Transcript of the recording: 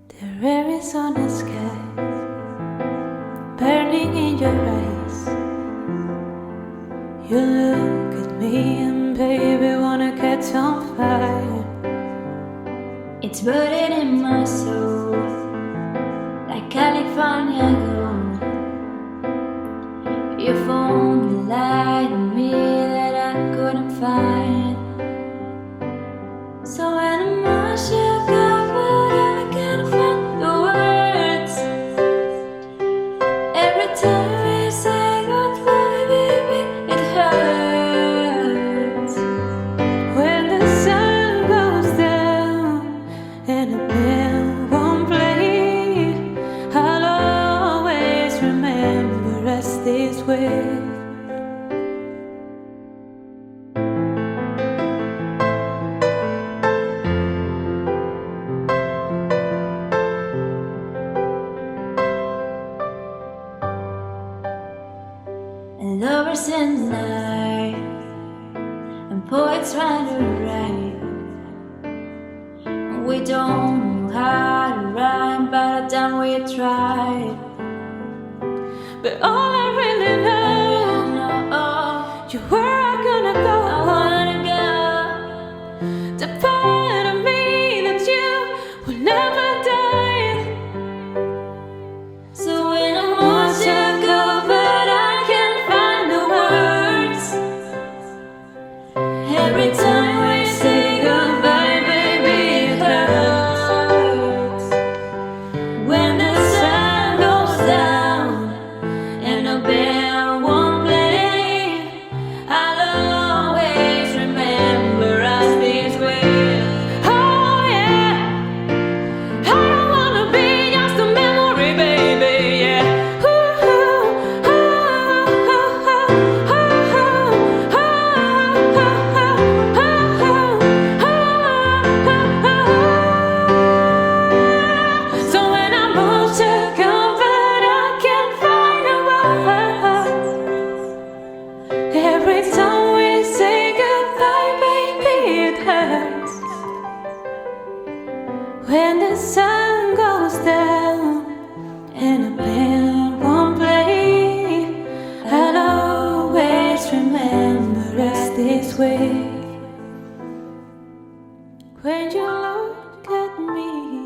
The Arizona sky burning in your eyes. You look at me and baby wanna catch on fire. It's burning in my soul like California gold. You found the light in me that I couldn't find. So when emotion covered, I can't find the words. Every time we say goodbye, baby, it hurts. When the sun goes down and the band won't play, I'll always remember us this way. And lovers in the night, and poets trying to write. We don't know how to rhyme, but I done we tried. But all I really know, you where I'm gonna go. I wanna go. The part of me that you will never die. So when I want to go, but I can't find the words. Every time we say goodbye, baby, it hurts. When the sun goes down and the band won't play, I'll always remember us this way. Oh yeah, I don't wanna be just a memory, baby. Yeah. So when I move to comfort, I can't find a word. Every time we say goodbye, baby, it hurts. When the sun goes down and the band won't play, I'll always remember us this way. When you look at me